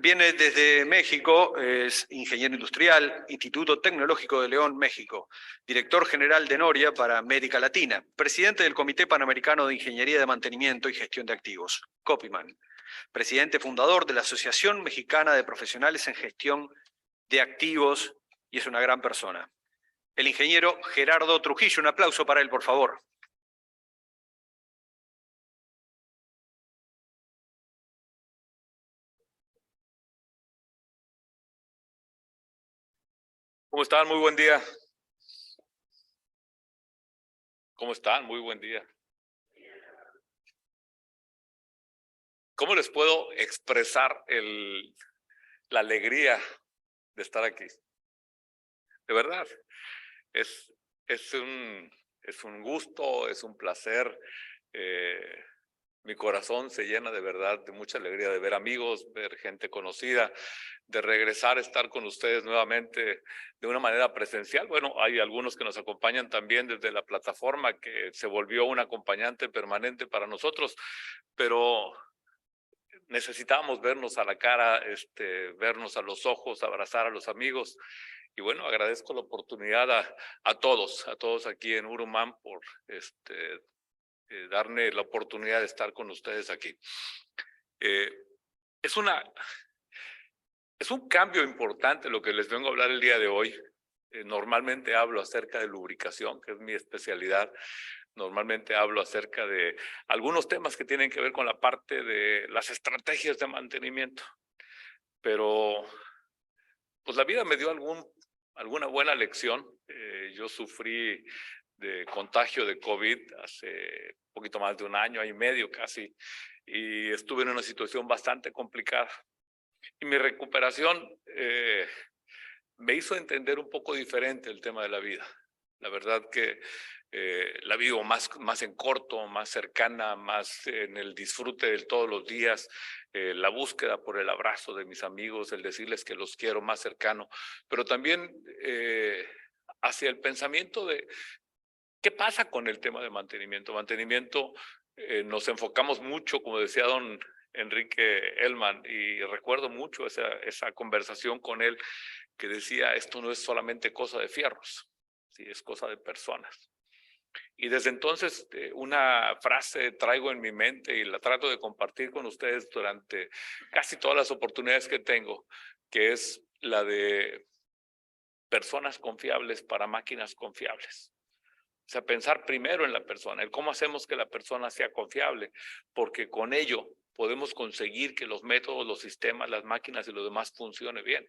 Viene desde México, es ingeniero industrial, Instituto Tecnológico de León, México, director general de Noria para América Latina, presidente del Comité Panamericano de Ingeniería de Mantenimiento y Gestión de Activos, COPIMAN, presidente fundador de la Asociación Mexicana de Profesionales en Gestión de Activos, y es una gran persona. El ingeniero Gerardo Trujillo, un aplauso para él, por favor. ¿Cómo están? Muy buen día. ¿Cómo están? Muy buen día. ¿Cómo les puedo expresar la alegría de estar aquí? De verdad, es, es, un, es un gusto, es un placer. Mi corazón se llena de verdad de mucha alegría de ver amigos, ver gente conocida, de regresar a estar con ustedes nuevamente de una manera presencial. Bueno, hay algunos que nos acompañan también desde la plataforma, que se volvió un acompañante permanente para nosotros, pero necesitábamos vernos a la cara, vernos a los ojos, abrazar a los amigos. Y bueno, agradezco la oportunidad a todos aquí en Urumán por darme la oportunidad de estar con ustedes aquí. Es un cambio importante lo que les vengo a hablar el día de hoy. Normalmente hablo acerca de lubricación, que es mi especialidad. Normalmente hablo acerca de algunos temas que tienen que ver con la parte de las estrategias de mantenimiento. Pero pues la vida me dio alguna buena lección. Yo sufrí de contagio de COVID hace un poquito más de un año y medio casi, y estuve en una situación bastante complicada. Y mi recuperación me hizo entender un poco diferente el tema de la vida. La verdad que la vivo más en corto, más cercana, más en el disfrute de todos los días, la búsqueda por el abrazo de mis amigos, el decirles que los quiero más cercano, pero también hacia el pensamiento de qué pasa con el tema de mantenimiento. Nos enfocamos mucho, como decía don Enrique Elman, y recuerdo mucho esa conversación con él, que decía, esto no es solamente cosa de fierros, ¿sí? Es cosa de personas. Y desde entonces una frase traigo en mi mente y la trato de compartir con ustedes durante casi todas las oportunidades que tengo, que es la de personas confiables para máquinas confiables. O sea, pensar primero en la persona, el cómo hacemos que la persona sea confiable, porque con ello podemos conseguir que los métodos, los sistemas, las máquinas y lo demás funcione bien.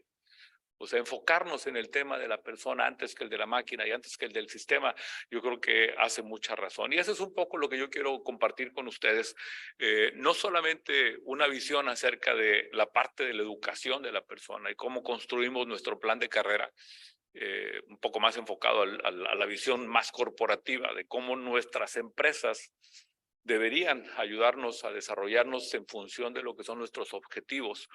O sea, enfocarnos en el tema de la persona antes que el de la máquina y antes que el del sistema, yo creo que hace mucha razón. Y eso es un poco lo que yo quiero compartir con ustedes. No solamente una visión acerca de la parte de la educación de la persona y cómo construimos nuestro plan de carrera, un poco más enfocado a la visión más corporativa de cómo nuestras empresas deberían ayudarnos a desarrollarnos en función de lo que son nuestros objetivos,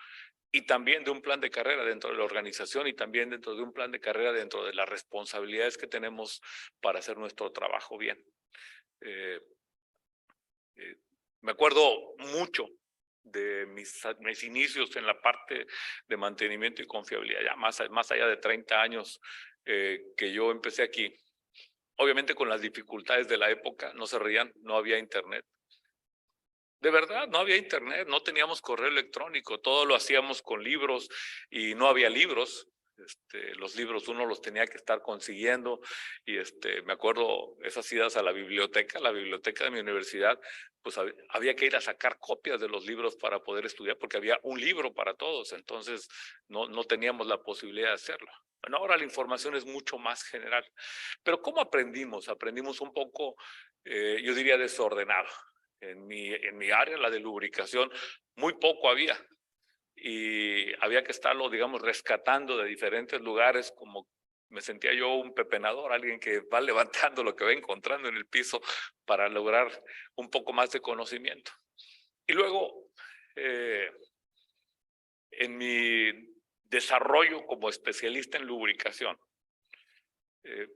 y también de un plan de carrera dentro de la organización, y también dentro de un plan de carrera dentro de las responsabilidades que tenemos para hacer nuestro trabajo bien. Me acuerdo mucho de mis inicios en la parte de mantenimiento y confiabilidad, ya más allá de 30 años que yo empecé aquí. Obviamente con las dificultades de la época, no se rían, no había internet. De verdad, no había internet, no teníamos correo electrónico, todo lo hacíamos con libros y no había libros. Los libros uno los tenía que estar consiguiendo, y me acuerdo esas idas a la biblioteca de mi universidad, pues había que ir a sacar copias de los libros para poder estudiar, porque había un libro para todos, entonces no teníamos la posibilidad de hacerlo. Bueno, ahora la información es mucho más general, pero ¿cómo aprendimos? Aprendimos un poco, yo diría, desordenado. En mi área, la de lubricación, muy poco había, y había que estarlo, digamos, rescatando de diferentes lugares. Como me sentía yo un pepenador, alguien que va levantando lo que va encontrando en el piso para lograr un poco más de conocimiento. Y luego, en mi desarrollo como especialista en lubricación,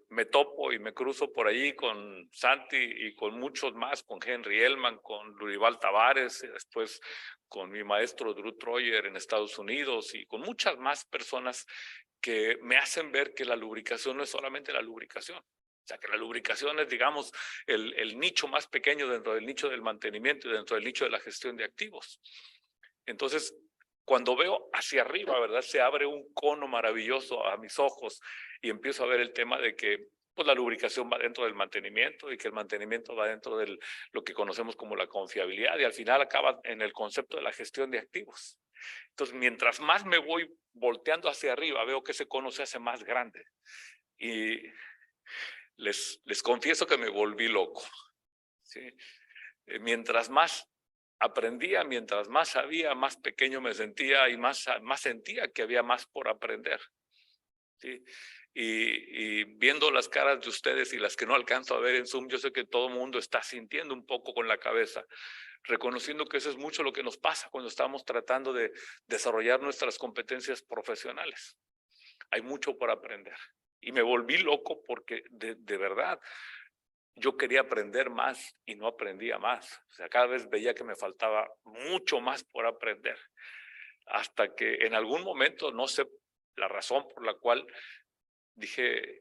me topo y me cruzo por ahí con Santi y con muchos más, con Henry Elman, con Lurival Tavares, después con mi maestro Drew Troyer en Estados Unidos y con muchas más personas que me hacen ver que la lubricación no es solamente la lubricación. O sea, que la lubricación es, digamos, el nicho más pequeño dentro del nicho del mantenimiento y dentro del nicho de la gestión de activos. Entonces, cuando veo hacia arriba, ¿verdad? Se abre un cono maravilloso a mis ojos y empiezo a ver el tema de que pues, la lubricación va dentro del mantenimiento y que el mantenimiento va dentro de lo que conocemos como la confiabilidad y al final acaba en el concepto de la gestión de activos. Entonces, mientras más me voy volteando hacia arriba, veo que ese cono se hace más grande. Y les confieso que me volví loco. ¿Sí? Mientras más aprendía, mientras más sabía, más pequeño me sentía y más sentía que había más por aprender. ¿Sí? Y viendo las caras de ustedes y las que no alcanzo a ver en Zoom, yo sé que todo el mundo está sintiendo un poco con la cabeza, reconociendo que eso es mucho lo que nos pasa cuando estamos tratando de desarrollar nuestras competencias profesionales. Hay mucho por aprender. Y me volví loco porque de verdad yo quería aprender más y no aprendía más. O sea, cada vez veía que me faltaba mucho más por aprender. Hasta que en algún momento, no sé la razón por la cual dije,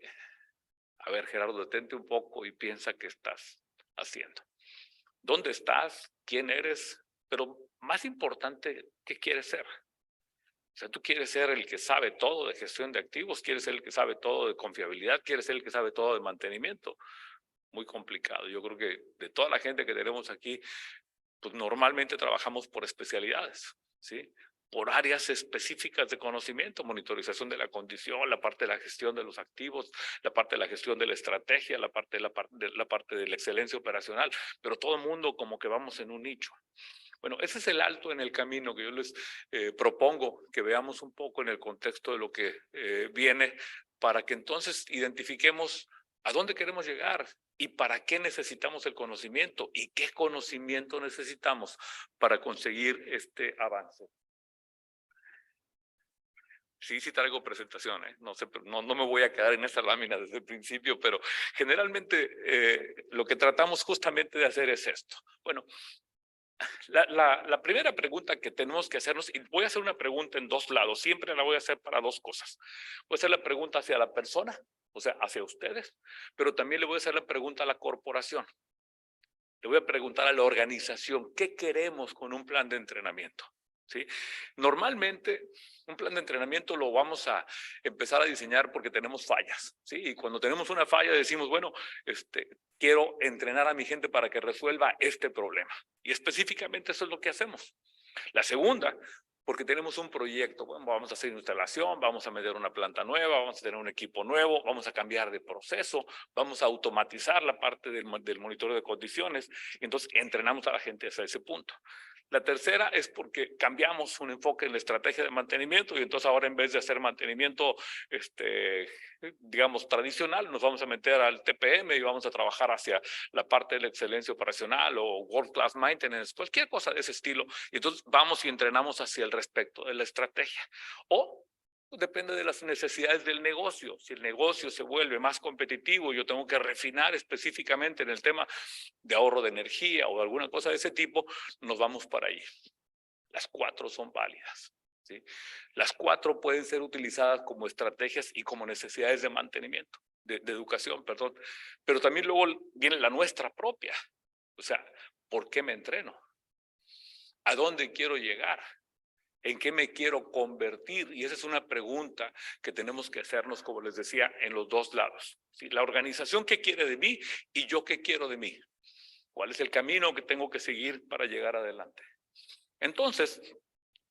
a ver, Gerardo, detente un poco y piensa qué estás haciendo. ¿Dónde estás? ¿Quién eres? Pero más importante, ¿qué quieres ser? O sea, tú quieres ser el que sabe todo de gestión de activos, quieres ser el que sabe todo de confiabilidad, quieres ser el que sabe todo de mantenimiento. Muy complicado. Yo creo que de toda la gente que tenemos aquí, pues normalmente trabajamos por especialidades, ¿sí? Por áreas específicas de conocimiento, monitorización de la condición, la parte de la gestión de los activos, la parte de la gestión de la estrategia, la parte de la excelencia operacional, pero todo el mundo como que vamos en un nicho. Bueno, ese es el alto en el camino que yo les propongo que veamos un poco en el contexto de lo que viene para que entonces identifiquemos a dónde queremos llegar y para qué necesitamos el conocimiento y qué conocimiento necesitamos para conseguir este avance. Sí traigo presentación, no sé, no me voy a quedar en esta lámina desde el principio, pero generalmente lo que tratamos justamente de hacer es esto. Bueno, la primera pregunta que tenemos que hacernos, y voy a hacer una pregunta en dos lados, siempre la voy a hacer para dos cosas. Voy a hacer la pregunta hacia la persona, o sea, hacia ustedes, pero también le voy a hacer la pregunta a la corporación. Le voy a preguntar a la organización, ¿qué queremos con un plan de entrenamiento? ¿Sí? Normalmente, un plan de entrenamiento lo vamos a empezar a diseñar porque tenemos fallas, ¿sí? Y cuando tenemos una falla decimos, bueno, quiero entrenar a mi gente para que resuelva este problema. Y específicamente eso es lo que hacemos. La segunda, porque tenemos un proyecto, bueno, vamos a hacer instalación, vamos a meter una planta nueva, vamos a tener un equipo nuevo, vamos a cambiar de proceso, vamos a automatizar la parte del monitoreo de condiciones, y entonces entrenamos a la gente hasta ese punto. La tercera es porque cambiamos un enfoque en la estrategia de mantenimiento y entonces ahora en vez de hacer mantenimiento, digamos, tradicional, nos vamos a meter al TPM y vamos a trabajar hacia la parte de la excelencia operacional o World Class Maintenance, cualquier cosa de ese estilo. Y entonces vamos y entrenamos hacia el respecto de la estrategia. O depende de las necesidades del negocio. Si el negocio se vuelve más competitivo, yo tengo que refinar específicamente en el tema de ahorro de energía o alguna cosa de ese tipo, nos vamos para ahí. Las cuatro son válidas, ¿sí? Las cuatro pueden ser utilizadas como estrategias y como necesidades de mantenimiento, de educación, perdón. Pero también luego viene la nuestra propia. O sea, ¿por qué me entreno? ¿A dónde quiero llegar? ¿En qué me quiero convertir? Y esa es una pregunta que tenemos que hacernos, como les decía, en los dos lados. ¿Sí? La organización, ¿qué quiere de mí? Y yo, ¿qué quiero de mí? ¿Cuál es el camino que tengo que seguir para llegar adelante? Entonces,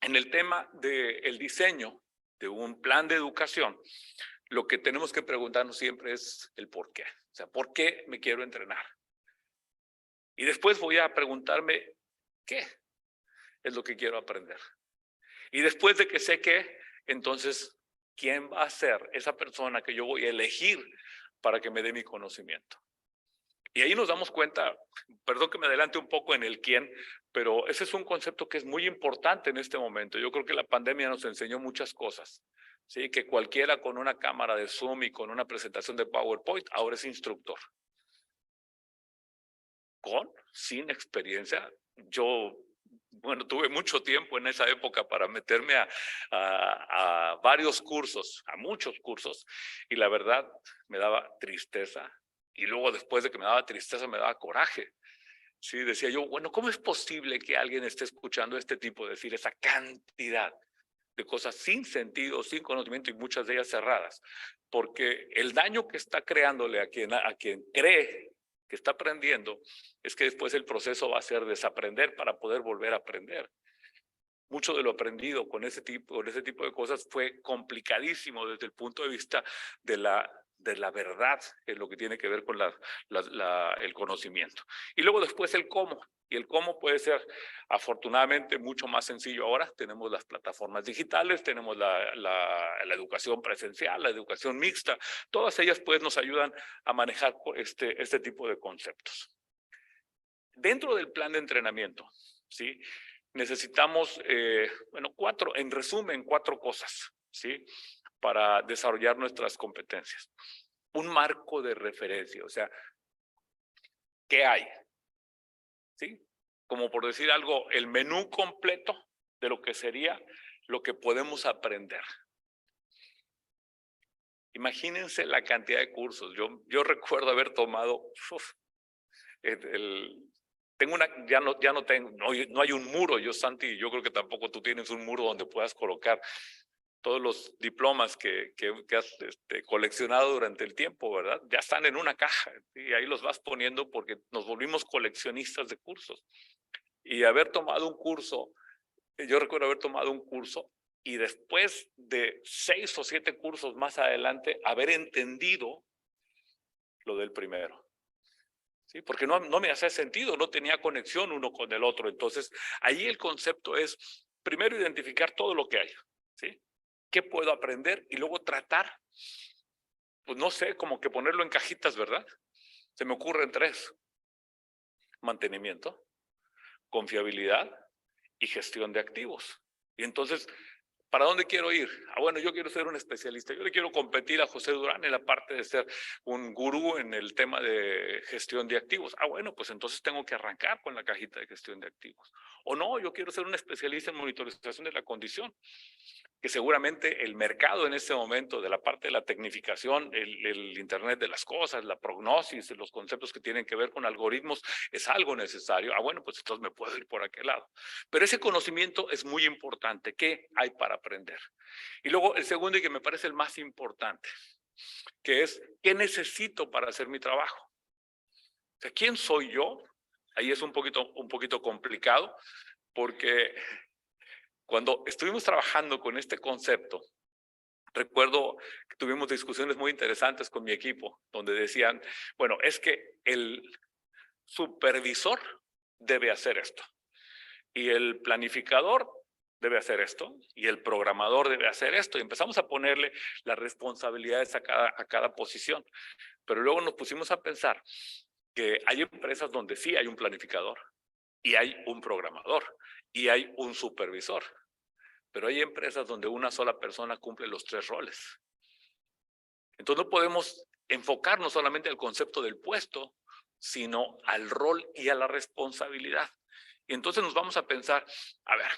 en el tema del diseño de un plan de educación, lo que tenemos que preguntarnos siempre es el por qué. O sea, ¿por qué me quiero entrenar? Y después voy a preguntarme, ¿qué es lo que quiero aprender? Y después de que sé qué, entonces, ¿quién va a ser esa persona que yo voy a elegir para que me dé mi conocimiento? Y ahí nos damos cuenta, perdón que me adelante un poco en el quién, pero ese es un concepto que es muy importante en este momento. Yo creo que la pandemia nos enseñó muchas cosas, ¿sí? Que cualquiera con una cámara de Zoom y con una presentación de PowerPoint ahora es instructor. Sin experiencia, yo, bueno, tuve mucho tiempo en esa época para meterme a varios cursos, a muchos cursos, y la verdad me daba tristeza. Y luego después de que me daba tristeza, me daba coraje. Sí, decía yo, bueno, ¿cómo es posible que alguien esté escuchando este tipo, decir esa cantidad de cosas sin sentido, sin conocimiento y muchas de ellas cerradas? Porque el daño que está creándole a quien cree que está aprendiendo es que después el proceso va a ser desaprender para poder volver a aprender. Mucho de lo aprendido con ese tipo de cosas fue complicadísimo desde el punto de vista de la verdad en lo que tiene que ver con el conocimiento. Y luego después el cómo. Y el cómo puede ser afortunadamente mucho más sencillo ahora. Tenemos las plataformas digitales, tenemos la educación presencial, la educación mixta. Todas ellas pues nos ayudan a manejar este tipo de conceptos. Dentro del plan de entrenamiento, ¿sí? Necesitamos, en resumen, 4 cosas, ¿sí? Para desarrollar nuestras competencias. Un marco de referencia, o sea, ¿qué hay? ¿Sí? Como por decir algo, el menú completo de lo que sería lo que podemos aprender. Imagínense la cantidad de cursos. Yo recuerdo haber tomado, no hay un muro, Santi, yo creo que tampoco tú tienes un muro donde puedas colocar todos los diplomas que has coleccionado durante el tiempo, ¿verdad? Ya están en una caja y ahí los vas poniendo porque nos volvimos coleccionistas de cursos. Y haber tomado un curso, yo recuerdo haber tomado un curso y después de 6 o 7 cursos más adelante, haber entendido lo del primero. ¿Sí? Porque no me hacía sentido, no tenía conexión uno con el otro. Entonces, ahí el concepto es, primero, identificar todo lo que hay, ¿sí? ¿Qué puedo aprender? Y luego tratar, pues no sé, como que ponerlo en cajitas, ¿verdad? Se me ocurren 3. Mantenimiento, confiabilidad y gestión de activos. Y entonces, ¿para dónde quiero ir? Bueno, yo quiero ser un especialista. Yo le quiero competir a José Durán en la parte de ser un gurú en el tema de gestión de activos. Bueno, pues entonces tengo que arrancar con la cajita de gestión de activos. O no, yo quiero ser un especialista en monitorización de la condición, que seguramente el mercado en este momento de la parte de la tecnificación, el Internet de las cosas, la prognosis, los conceptos que tienen que ver con algoritmos, es algo necesario. Bueno, pues entonces me puedo ir por aquel lado. Pero ese conocimiento es muy importante. ¿Qué hay para aprender? Y luego el segundo, y que me parece el más importante, que es, ¿qué necesito para hacer mi trabajo? O sea, ¿quién soy yo? Ahí es un poquito complicado, porque cuando estuvimos trabajando con este concepto, recuerdo que tuvimos discusiones muy interesantes con mi equipo, donde decían, bueno, es que el supervisor debe hacer esto, y el planificador debe hacer esto, y el programador debe hacer esto, y empezamos a ponerle las responsabilidades a cada posición. Pero luego nos pusimos a pensar que hay empresas donde sí hay un planificador, y hay un programador, y hay un supervisor. Pero hay empresas donde una sola persona cumple los 3 roles. Entonces no podemos enfocarnos solamente al concepto del puesto, sino al rol y a la responsabilidad. Y entonces nos vamos a pensar, a ver,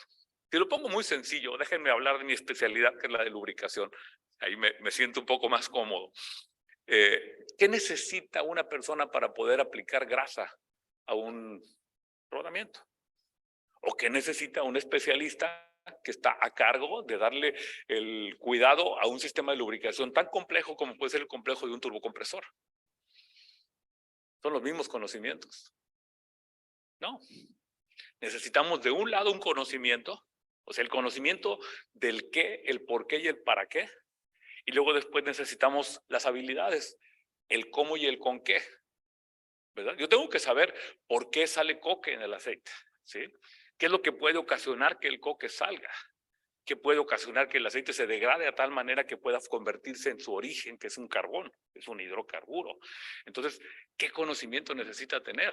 si lo pongo muy sencillo, déjenme hablar de mi especialidad, que es la de lubricación. Ahí me siento un poco más cómodo. ¿Qué necesita una persona para poder aplicar grasa a un rodamiento? ¿O qué necesita un especialista que está a cargo de darle el cuidado a un sistema de lubricación tan complejo como puede ser el complejo de un turbocompresor? Son los mismos conocimientos. No. Necesitamos de un lado un conocimiento, o sea, el conocimiento del qué, el por qué y el para qué. Y luego después necesitamos las habilidades, el cómo y el con qué. ¿Verdad? Yo tengo que saber por qué sale coque en el aceite, ¿sí? ¿Qué es lo que puede ocasionar que el coque salga? ¿Qué puede ocasionar que el aceite se degrade a tal manera que pueda convertirse en su origen, que es un carbón, es un hidrocarburo? Entonces, ¿qué conocimiento necesita tener?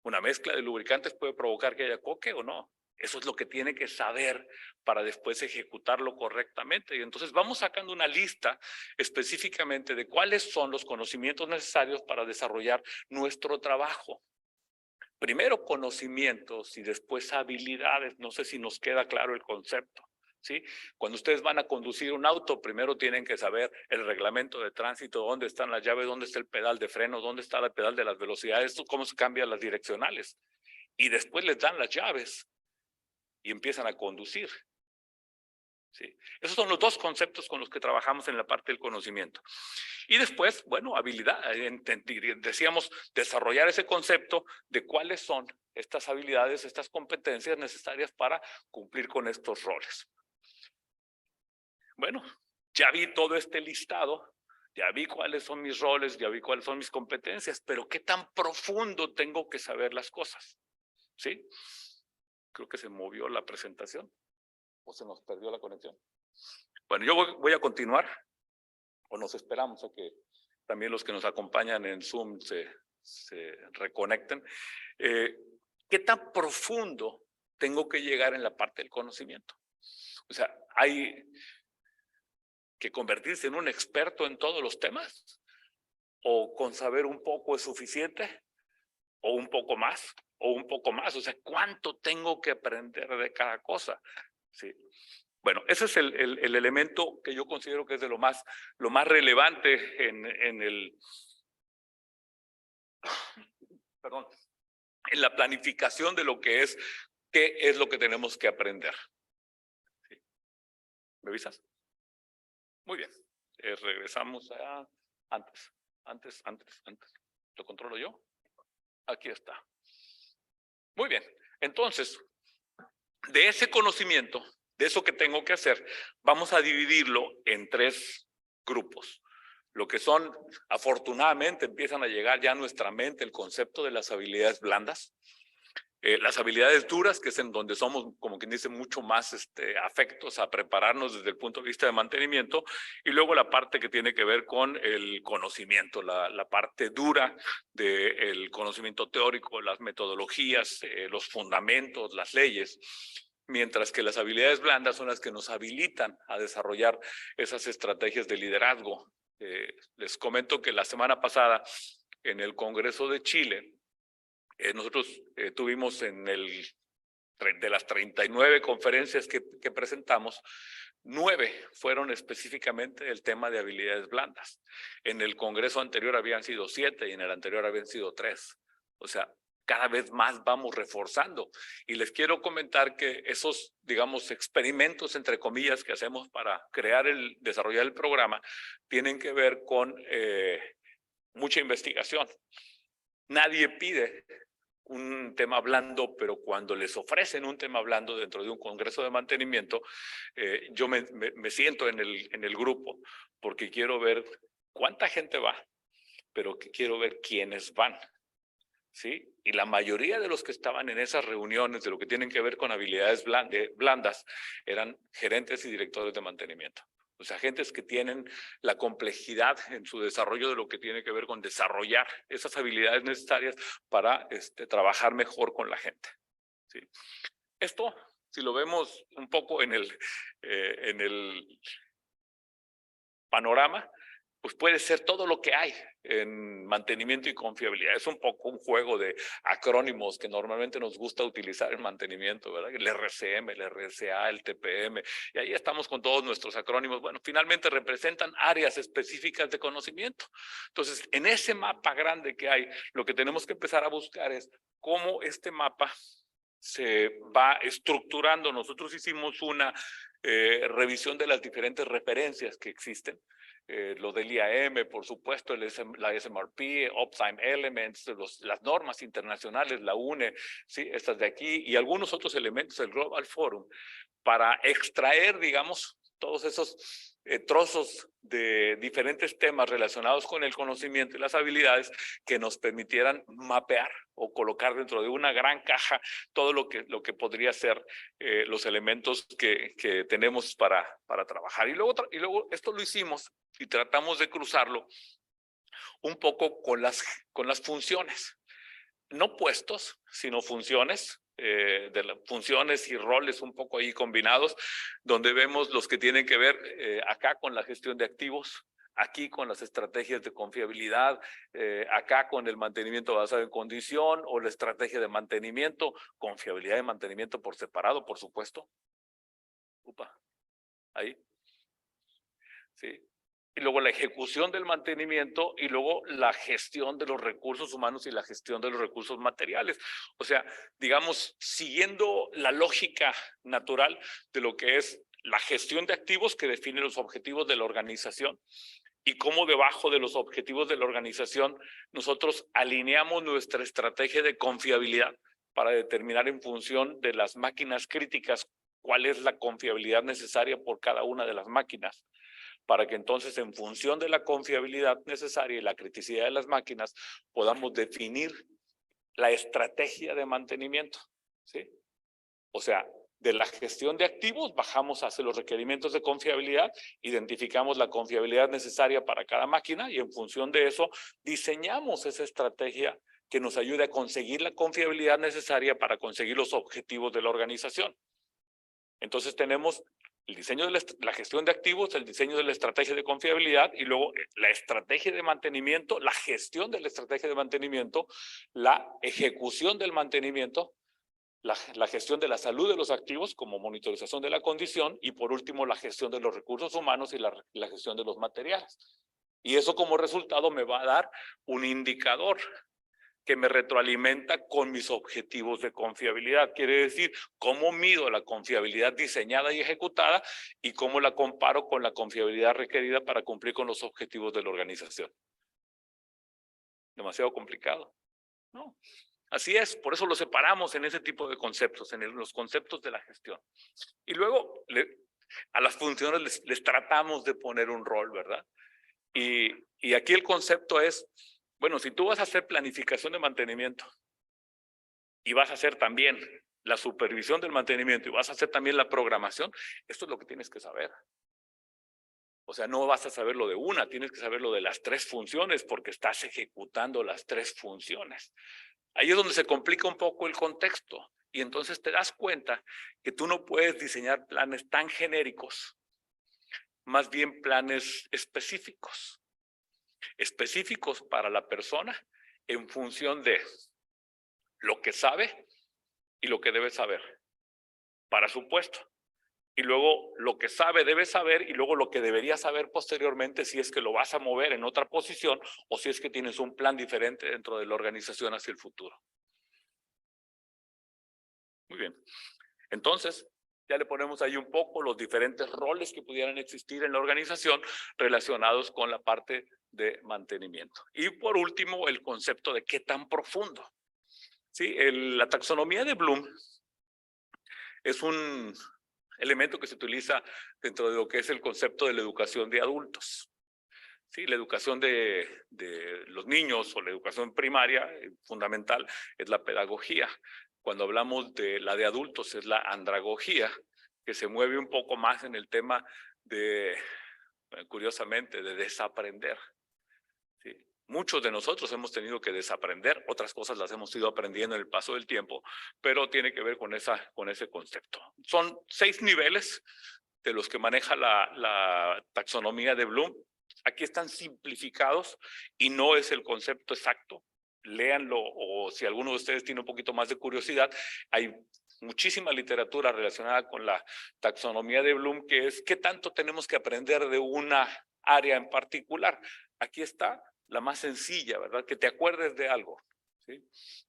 ¿Una mezcla de lubricantes puede provocar que haya coque o no? Eso es lo que tiene que saber para después ejecutarlo correctamente. Y entonces vamos sacando una lista específicamente de cuáles son los conocimientos necesarios para desarrollar nuestro trabajo. Primero conocimientos y después habilidades. No sé si nos queda claro el concepto, ¿sí? Cuando ustedes van a conducir un auto, primero tienen que saber el reglamento de tránsito, dónde están las llaves, dónde está el pedal de freno, dónde está el pedal de las velocidades, cómo se cambian las direccionales. Y después les dan las llaves y empiezan a conducir. ¿Sí? Esos son los dos conceptos con los que trabajamos en la parte del conocimiento. Y después, bueno, habilidad, decíamos, desarrollar ese concepto de cuáles son estas habilidades, estas competencias necesarias para cumplir con estos roles. Bueno, ya vi todo este listado, ya vi cuáles son mis roles, ya vi cuáles son mis competencias, pero ¿qué tan profundo tengo que saber las cosas? ¿Sí? Creo que se movió la presentación. ¿O se nos perdió la conexión? Bueno, yo voy a continuar, o nos esperamos a que también los que nos acompañan en Zoom se reconecten. ¿Qué tan profundo tengo que llegar en la parte del conocimiento? O sea, ¿hay que convertirse en un experto en todos los temas? ¿O con saber un poco es suficiente? ¿O un poco más? ¿O un poco más? O sea, ¿cuánto tengo que aprender de cada cosa? Sí. Bueno, ese es el elemento que yo considero que es de lo más relevante en la planificación de lo que es, qué es lo que tenemos que aprender. ¿Sí? ¿Me avisas? Muy bien. Regresamos a antes. ¿Lo controlo yo? Aquí está. Muy bien. Entonces, de ese conocimiento, de eso que tengo que hacer, vamos a dividirlo en 3 grupos. Lo que son, afortunadamente, empiezan a llegar ya a nuestra mente el concepto de las habilidades blandas. Las habilidades duras, que es en donde somos, como quien dice, mucho más afectos a prepararnos desde el punto de vista de mantenimiento, y luego la parte que tiene que ver con el conocimiento, la parte dura del conocimiento teórico, las metodologías, los fundamentos, las leyes, mientras que las habilidades blandas son las que nos habilitan a desarrollar esas estrategias de liderazgo. Les comento que la semana pasada en el Congreso de Chile, nosotros tuvimos de las 39 conferencias que presentamos, 9 fueron específicamente del tema de habilidades blandas. En el Congreso anterior habían sido 7 y en el anterior habían sido 3. O sea, cada vez más vamos reforzando. Y les quiero comentar que esos, digamos, experimentos, entre comillas, que hacemos para desarrollar el programa, tienen que ver con mucha investigación. Nadie pide un tema blando, pero cuando les ofrecen un tema blando dentro de un congreso de mantenimiento, yo me siento en el grupo, porque quiero ver cuánta gente va, pero quiero ver quiénes van, ¿sí? Y la mayoría de los que estaban en esas reuniones de lo que tienen que ver con habilidades blandas eran gerentes y directores de mantenimiento. O sea, agentes que tienen la complejidad en su desarrollo de lo que tiene que ver con desarrollar esas habilidades necesarias para trabajar mejor con la gente. ¿Sí? Esto, si lo vemos un poco en el panorama, pues puede ser todo lo que hay en mantenimiento y confiabilidad. Es un poco un juego de acrónimos que normalmente nos gusta utilizar en mantenimiento, ¿verdad? El RCM, el RCA, el TPM, y ahí estamos con todos nuestros acrónimos. Bueno, finalmente representan áreas específicas de conocimiento. Entonces, en ese mapa grande que hay, lo que tenemos que empezar a buscar es cómo este mapa se va estructurando. Nosotros hicimos una revisión de las diferentes referencias que existen. Lo del IAM, por supuesto, la SMRP, Uptime Elements, las normas internacionales, la UNE, ¿sí? Estas de aquí, y algunos otros elementos del Global Forum, para extraer, digamos, todos esos trozos de diferentes temas relacionados con el conocimiento y las habilidades que nos permitieran mapear o colocar dentro de una gran caja todo lo que podría ser los elementos que tenemos para trabajar. Y luego esto lo hicimos y tratamos de cruzarlo un poco con las funciones. No puestos, sino funciones. de las funciones y roles un poco ahí combinados, donde vemos los que tienen que ver acá con la gestión de activos, aquí con las estrategias de confiabilidad, acá con el mantenimiento basado en condición o la estrategia de mantenimiento, confiabilidad y mantenimiento por separado, por supuesto. Upa, ahí. Sí. Y luego la ejecución del mantenimiento y luego la gestión de los recursos humanos y la gestión de los recursos materiales. O sea, digamos, siguiendo la lógica natural de lo que es la gestión de activos que define los objetivos de la organización y cómo debajo de los objetivos de la organización nosotros alineamos nuestra estrategia de confiabilidad para determinar en función de las máquinas críticas cuál es la confiabilidad necesaria por cada una de las máquinas, para que entonces en función de la confiabilidad necesaria y la criticidad de las máquinas podamos definir la estrategia de mantenimiento, ¿sí? O sea, de la gestión de activos bajamos hacia los requerimientos de confiabilidad, identificamos la confiabilidad necesaria para cada máquina y en función de eso diseñamos esa estrategia que nos ayude a conseguir la confiabilidad necesaria para conseguir los objetivos de la organización. Entonces tenemos el diseño de la gestión de activos, el diseño de la estrategia de confiabilidad y luego la estrategia de mantenimiento, la gestión de la estrategia de mantenimiento, la ejecución del mantenimiento, la gestión de la salud de los activos como monitorización de la condición y por último la gestión de los recursos humanos y la gestión de los materiales. Y eso como resultado me va a dar un indicador que me retroalimenta con mis objetivos de confiabilidad. Quiere decir, cómo mido la confiabilidad diseñada y ejecutada y cómo la comparo con la confiabilidad requerida para cumplir con los objetivos de la organización. Demasiado complicado, ¿no? Así es, por eso lo separamos en ese tipo de conceptos, en los conceptos de la gestión. Y luego a las funciones les tratamos de poner un rol, ¿verdad? Y aquí el concepto es, bueno, si tú vas a hacer planificación de mantenimiento y vas a hacer también la supervisión del mantenimiento y vas a hacer también la programación, esto es lo que tienes que saber. O sea, no vas a saber lo de una, tienes que saber lo de las tres funciones porque estás ejecutando las tres funciones. Ahí es donde se complica un poco el contexto y entonces te das cuenta que tú no puedes diseñar planes tan genéricos, más bien planes específicos para la persona en función de lo que sabe y lo que debe saber para su puesto. Y luego lo que sabe debe saber y luego lo que debería saber posteriormente si es que lo vas a mover en otra posición o si es que tienes un plan diferente dentro de la organización hacia el futuro. Muy bien. Entonces, ya le ponemos ahí un poco los diferentes roles que pudieran existir en la organización relacionados con la parte de mantenimiento. Y por último, el concepto de qué tan profundo. Sí, la taxonomía de Bloom es un elemento que se utiliza dentro de lo que es el concepto de la educación de adultos. Sí, la educación de los niños o la educación primaria fundamental es la pedagogía. Cuando hablamos de la de adultos es la andragogía, que se mueve un poco más en el tema de, curiosamente, de desaprender. ¿Sí? Muchos de nosotros hemos tenido que desaprender, otras cosas las hemos ido aprendiendo en el paso del tiempo, pero tiene que ver con ese concepto. Son 6 niveles de los que maneja la taxonomía de Bloom. Aquí están simplificados y no es el concepto exacto. Léanlo o si alguno de ustedes tiene un poquito más de curiosidad, hay muchísima literatura relacionada con la taxonomía de Bloom, que es qué tanto tenemos que aprender de una área en particular. Aquí está la más sencilla, ¿verdad? Que te acuerdes de algo, ¿sí?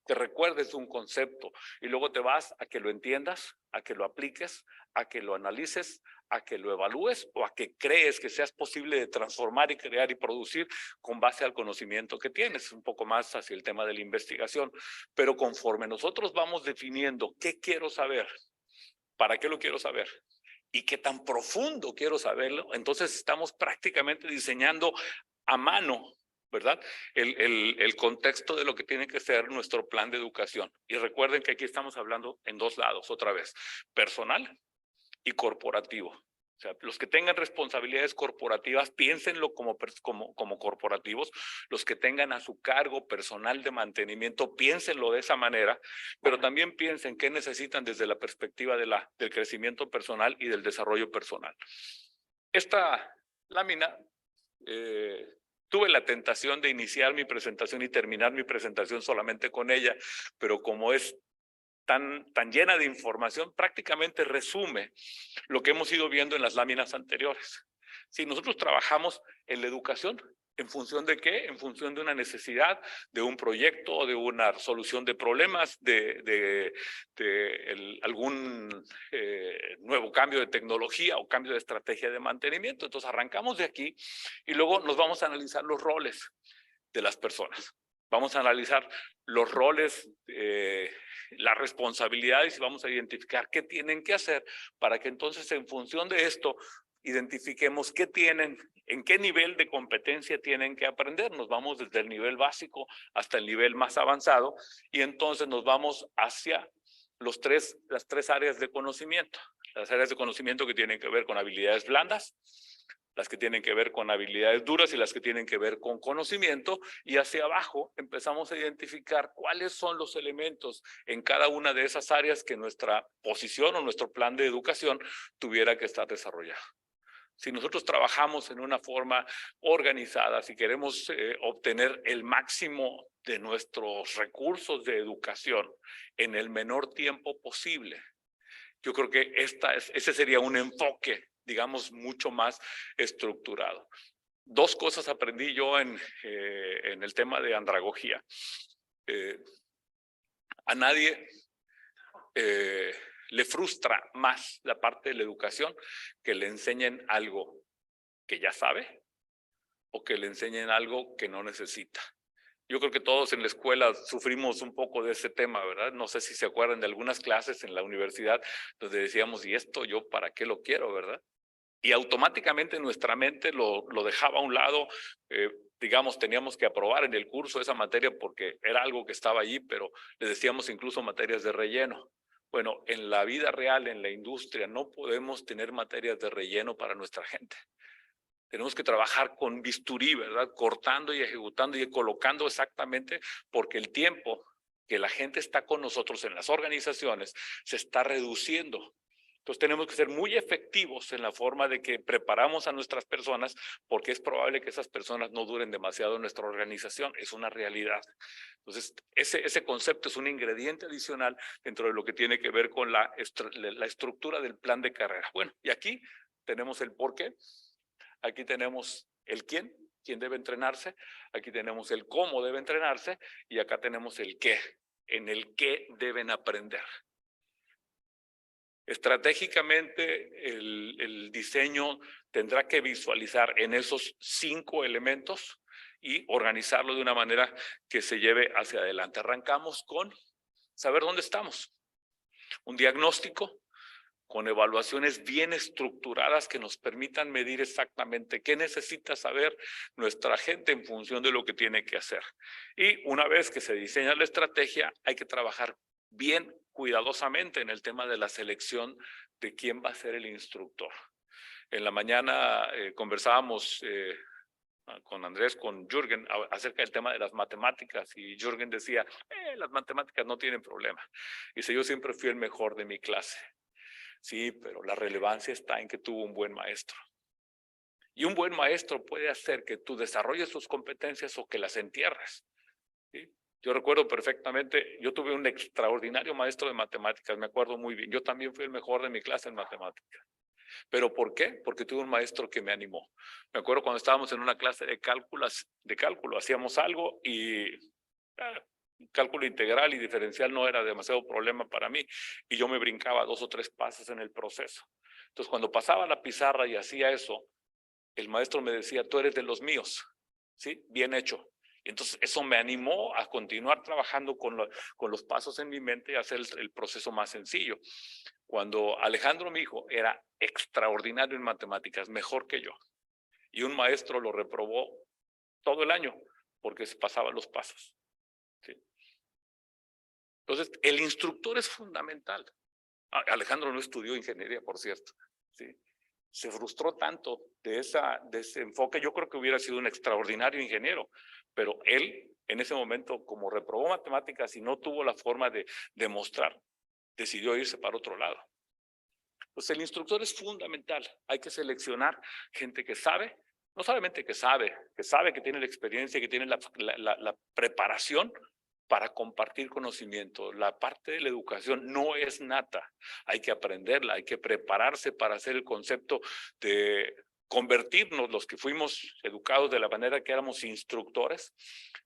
Que recuerdes un concepto y luego te vas a que lo entiendas, a que lo apliques, a que lo analices, a que lo evalúes o a que crees que seas posible de transformar y crear y producir con base al conocimiento que tienes, un poco más hacia el tema de la investigación. Pero conforme nosotros vamos definiendo qué quiero saber, para qué lo quiero saber y qué tan profundo quiero saberlo, entonces estamos prácticamente diseñando a mano, ¿verdad? El contexto de lo que tiene que ser nuestro plan de educación. Y recuerden que aquí estamos hablando en 2 lados, otra vez, personal y corporativo. sea, los que tengan responsabilidades corporativas, piénsenlo como corporativos. Los que tengan a su cargo personal de mantenimiento, piénsenlo de esa manera, pero también piensen qué necesitan desde la perspectiva del crecimiento personal y del desarrollo personal. Esta lámina, tuve la tentación de iniciar mi presentación y terminar mi presentación solamente con ella, pero como es tan llena de información, prácticamente resume lo que hemos ido viendo en las láminas anteriores. Si nosotros trabajamos en la educación, ¿en función de qué? En función de una necesidad, de un proyecto, de una solución de problemas, de algún nuevo cambio de tecnología o cambio de estrategia de mantenimiento. Entonces arrancamos de aquí y luego nos vamos a analizar los roles de las personas. Vamos a analizar los roles, las responsabilidades y vamos a identificar qué tienen que hacer para que entonces en función de esto identifiquemos qué tienen, en qué nivel de competencia tienen que aprender. Nos vamos desde el nivel básico hasta el nivel más avanzado y entonces nos vamos hacia las tres áreas de conocimiento. Las áreas de conocimiento que tienen que ver con habilidades blandas, las que tienen que ver con habilidades duras y las que tienen que ver con conocimiento, y hacia abajo empezamos a identificar cuáles son los elementos en cada una de esas áreas que nuestra posición o nuestro plan de educación tuviera que estar desarrollado. Si nosotros trabajamos en una forma organizada, si queremos obtener el máximo de nuestros recursos de educación en el menor tiempo posible, yo creo que ese sería un enfoque, digamos, mucho más estructurado. Dos cosas aprendí yo en el tema de andragogía. A nadie le frustra más la parte de la educación que le enseñen algo que ya sabe o que le enseñen algo que no necesita. Yo creo que todos en la escuela sufrimos un poco de ese tema, ¿verdad? No sé si se acuerdan de algunas clases en la universidad donde decíamos, ¿y esto yo para qué lo quiero, verdad? Y automáticamente nuestra mente lo dejaba a un lado. Digamos, teníamos que aprobar en el curso esa materia porque era algo que estaba allí, pero le decíamos incluso materias de relleno. Bueno, en la vida real, en la industria, no podemos tener materias de relleno para nuestra gente. Tenemos que trabajar con bisturí, ¿verdad? Cortando y ejecutando y colocando exactamente, porque el tiempo que la gente está con nosotros en las organizaciones se está reduciendo. Entonces tenemos que ser muy efectivos en la forma de que preparamos a nuestras personas, porque es probable que esas personas no duren demasiado en nuestra organización, es una realidad. Entonces ese concepto es un ingrediente adicional dentro de lo que tiene que ver con la estructura del plan de carrera. Bueno, y aquí tenemos el por qué, aquí tenemos el quién debe entrenarse, aquí tenemos el cómo debe entrenarse y acá tenemos el qué, en el qué deben aprender. Estratégicamente, el diseño tendrá que visualizar en esos 5 elementos y organizarlo de una manera que se lleve hacia adelante. Arrancamos con saber dónde estamos. Un diagnóstico con evaluaciones bien estructuradas que nos permitan medir exactamente qué necesita saber nuestra gente en función de lo que tiene que hacer. Y una vez que se diseña la estrategia, hay que trabajar bien cuidadosamente en el tema de la selección de quién va a ser el instructor. En la mañana conversábamos con Andrés, con Jürgen, acerca del tema de las matemáticas, y Jürgen decía, las matemáticas no tienen problema. Dice, yo siempre fui el mejor de mi clase. Sí, pero la relevancia está en que tuvo un buen maestro. Y un buen maestro puede hacer que tú desarrolles tus competencias o que las entierres. ¿Sí? Yo recuerdo perfectamente, yo tuve un extraordinario maestro de matemáticas, me acuerdo muy bien. Yo también fui el mejor de mi clase en matemáticas. ¿Pero por qué? Porque tuve un maestro que me animó. Me acuerdo cuando estábamos en una clase de cálculo, hacíamos algo y cálculo integral y diferencial no era demasiado problema para mí y yo me brincaba 2 o 3 pasos en el proceso. Entonces, cuando pasaba la pizarra y hacía eso, el maestro me decía, tú eres de los míos, ¿sí? Bien hecho. Entonces, eso me animó a continuar trabajando con los pasos en mi mente y hacer el proceso más sencillo. Cuando Alejandro, mi hijo, era extraordinario en matemáticas, mejor que yo, y un maestro lo reprobó todo el año porque se pasaba los pasos. ¿Sí? Entonces, el instructor es fundamental. Alejandro no estudió ingeniería, por cierto. ¿Sí? se frustró tanto de ese enfoque. Yo creo que hubiera sido un extraordinario ingeniero, pero él en ese momento, como reprobó matemáticas y no tuvo la forma de demostrar, decidió irse para otro lado. Pues el instructor es fundamental. Hay que seleccionar gente que sabe, no solamente que sabe que tiene la experiencia, que tiene la preparación para compartir conocimiento. La parte de la educación no es nata. Hay que aprenderla, hay que prepararse para hacer el concepto de convertirnos, los que fuimos educados de la manera que éramos instructores,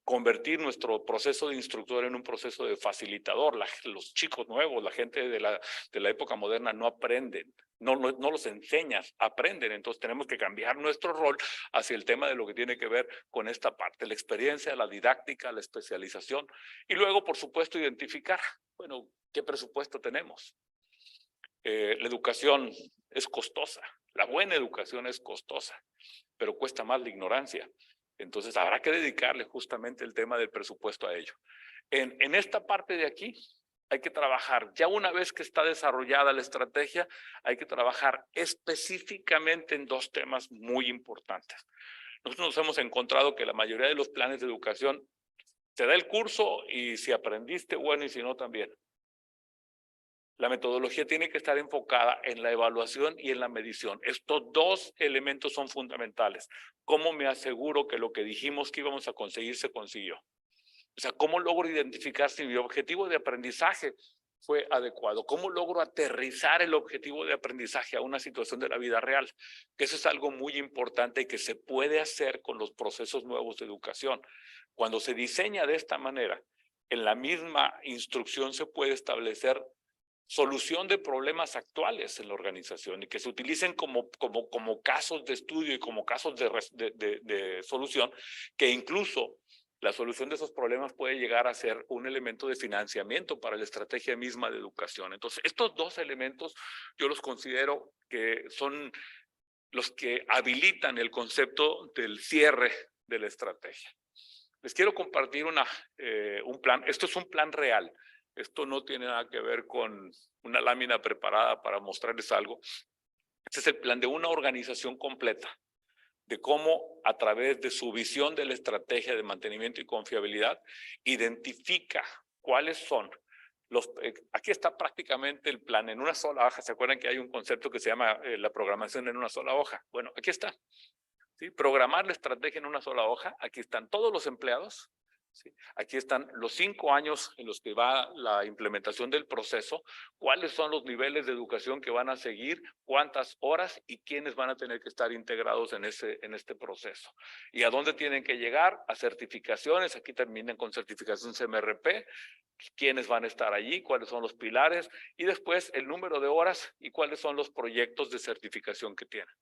convertir nuestro proceso de instructor en un proceso de facilitador. Los chicos nuevos, la gente de la época moderna no aprenden, no los enseñas, aprenden. Entonces tenemos que cambiar nuestro rol hacia el tema de lo que tiene que ver con esta parte, la experiencia, la didáctica, la especialización, y luego, por supuesto, identificar, bueno, ¿qué presupuesto tenemos? La educación es costosa, la buena educación es costosa, pero cuesta más la ignorancia. Entonces habrá que dedicarle justamente el tema del presupuesto a ello. En esta parte de aquí hay que trabajar, ya una vez que está desarrollada la estrategia, hay que trabajar específicamente en dos temas muy importantes. Nosotros nos hemos encontrado que la mayoría de los planes de educación te da el curso y si aprendiste, bueno, y si no, también. La metodología tiene que estar enfocada en la evaluación y en la medición. Estos dos elementos son fundamentales. ¿Cómo me aseguro que lo que dijimos que íbamos a conseguir se consiguió? O sea, ¿cómo logro identificar si mi objetivo de aprendizaje fue adecuado? ¿Cómo logro aterrizar el objetivo de aprendizaje a una situación de la vida real? Que eso es algo muy importante y que se puede hacer con los procesos nuevos de educación. Cuando se diseña de esta manera, en la misma instrucción se puede establecer solución de problemas actuales en la organización y que se utilicen como casos de estudio y como casos de solución, que incluso la solución de esos problemas puede llegar a ser un elemento de financiamiento para la estrategia misma de educación. Entonces, estos dos elementos yo los considero que son los que habilitan el concepto del cierre de la estrategia. Les quiero compartir un plan. Esto es un plan real. Esto no tiene nada que ver con una lámina preparada para mostrarles algo. Este es el plan de una organización completa, de cómo a través de su visión de la estrategia de mantenimiento y confiabilidad, identifica cuáles son aquí está prácticamente el plan en una sola hoja. ¿Se acuerdan que hay un concepto que se llama la programación en una sola hoja? Bueno, aquí está. ¿Sí? Programar la estrategia en una sola hoja. Aquí están todos los empleados. ¿Sí? Aquí están los 5 años en los que va la implementación del proceso, cuáles son los niveles de educación que van a seguir, cuántas horas y quiénes van a tener que estar integrados en este proceso. Y a dónde tienen que llegar, a certificaciones. Aquí terminan con certificación CMRP, quiénes van a estar allí, cuáles son los pilares y después el número de horas y cuáles son los proyectos de certificación que tienen.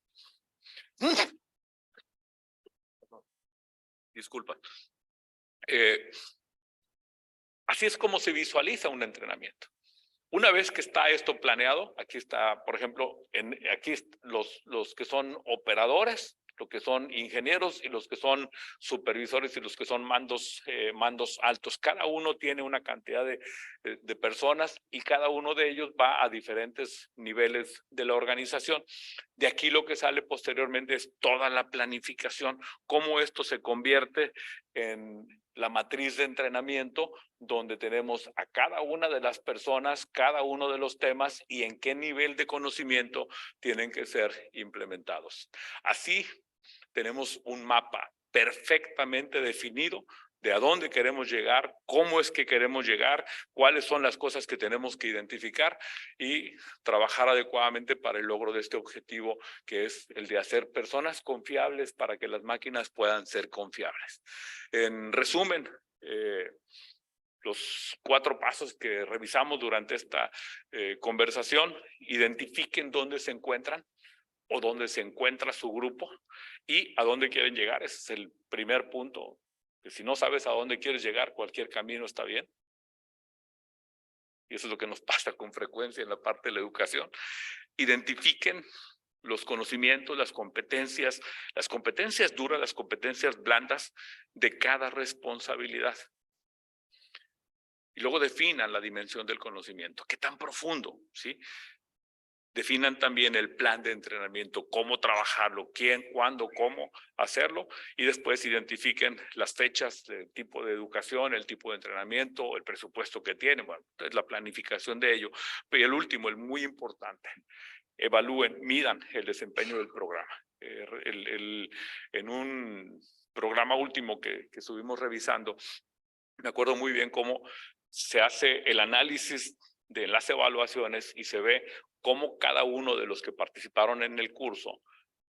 Disculpa. Así es como se visualiza un entrenamiento. Una vez que está esto planeado, aquí está, por ejemplo, aquí los que son operadores, los que son ingenieros y los que son supervisores y los que son mandos altos. Cada uno tiene una cantidad de personas y cada uno de ellos va a diferentes niveles de la organización. De aquí lo que sale posteriormente es toda la planificación, cómo esto se convierte en la matriz de entrenamiento, donde tenemos a cada una de las personas, cada uno de los temas y en qué nivel de conocimiento tienen que ser implementados. Así tenemos un mapa perfectamente definido de a dónde queremos llegar, cómo es que queremos llegar, cuáles son las cosas que tenemos que identificar y trabajar adecuadamente para el logro de este objetivo, que es el de hacer personas confiables para que las máquinas puedan ser confiables. En resumen, los 4 pasos que revisamos durante esta conversación: identifiquen dónde se encuentran o dónde se encuentra su grupo y a dónde quieren llegar. Ese es el primer punto, que si no sabes a dónde quieres llegar, cualquier camino está bien. Y eso es lo que nos pasa con frecuencia en la parte de la educación. Identifiquen los conocimientos, las competencias duras, las competencias blandas de cada responsabilidad. Y luego definan la dimensión del conocimiento. ¿Qué tan profundo? ¿Sí? Definan también el plan de entrenamiento, cómo trabajarlo, quién, cuándo, cómo hacerlo, y después identifiquen las fechas, el tipo de educación, el tipo de entrenamiento, el presupuesto que tienen, bueno, es la planificación de ello. Y el último, el muy importante, evalúen, midan el desempeño del programa. En un programa último que estuvimos revisando, me acuerdo muy bien cómo se hace el análisis de las evaluaciones y se ve cómo cada uno de los que participaron en el curso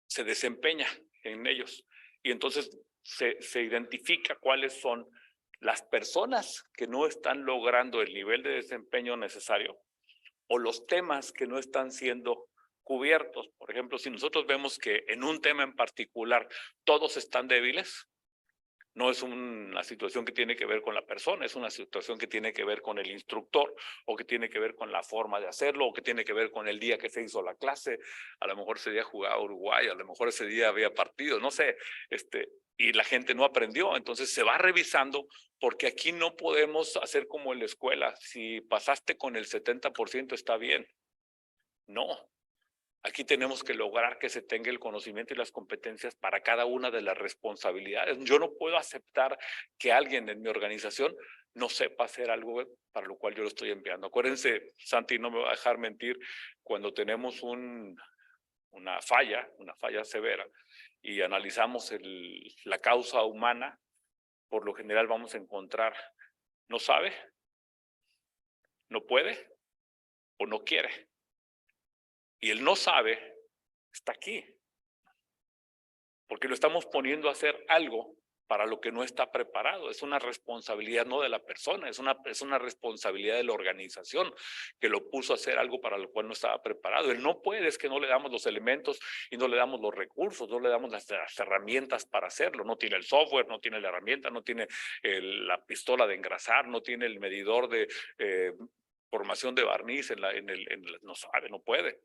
se desempeña en ellos. Y entonces se identifica cuáles son las personas que no están logrando el nivel de desempeño necesario o los temas que no están siendo cubiertos. Por ejemplo, si nosotros vemos que en un tema en particular todos están débiles, no es una situación que tiene que ver con la persona, es una situación que tiene que ver con el instructor, o que tiene que ver con la forma de hacerlo, o que tiene que ver con el día que se hizo la clase. A lo mejor ese día jugaba Uruguay, a lo mejor ese día había partido, no sé, y la gente no aprendió. Entonces se va revisando, porque aquí no podemos hacer como en la escuela, si pasaste con el 70% está bien. No. Aquí tenemos que lograr que se tenga el conocimiento y las competencias para cada una de las responsabilidades. Yo no puedo aceptar que alguien en mi organización no sepa hacer algo para lo cual yo lo estoy enviando. Acuérdense, Santi no me va a dejar mentir, cuando tenemos una falla severa y analizamos la causa humana, por lo general vamos a encontrar, no sabe, no puede o no quiere. Y el no sabe está aquí, porque lo estamos poniendo a hacer algo para lo que no está preparado. Es una responsabilidad no de la persona, es una responsabilidad de la organización que lo puso a hacer algo para lo cual no estaba preparado. El no puede es que no le damos los elementos y no le damos los recursos, no le damos las herramientas para hacerlo. No tiene el software, no tiene la herramienta, no tiene la pistola de engrasar, no tiene el medidor de formación de barniz, no sabe, no puede.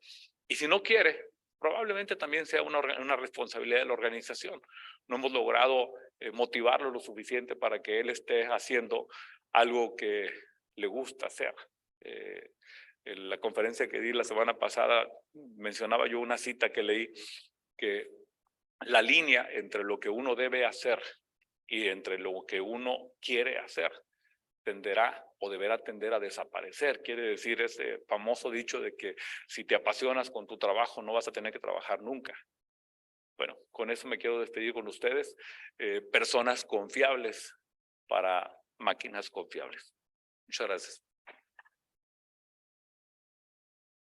Y si no quiere, probablemente también sea una responsabilidad de la organización. No hemos logrado motivarlo lo suficiente para que él esté haciendo algo que le gusta hacer. En la conferencia que di la semana pasada mencionaba yo una cita que leí, que la línea entre lo que uno debe hacer y entre lo que uno quiere hacer tenderá o deberá tender a desaparecer. Quiere decir ese famoso dicho de que si te apasionas con tu trabajo no vas a tener que trabajar nunca. Bueno, con eso me quiero despedir con ustedes. Personas confiables para máquinas confiables. Muchas gracias.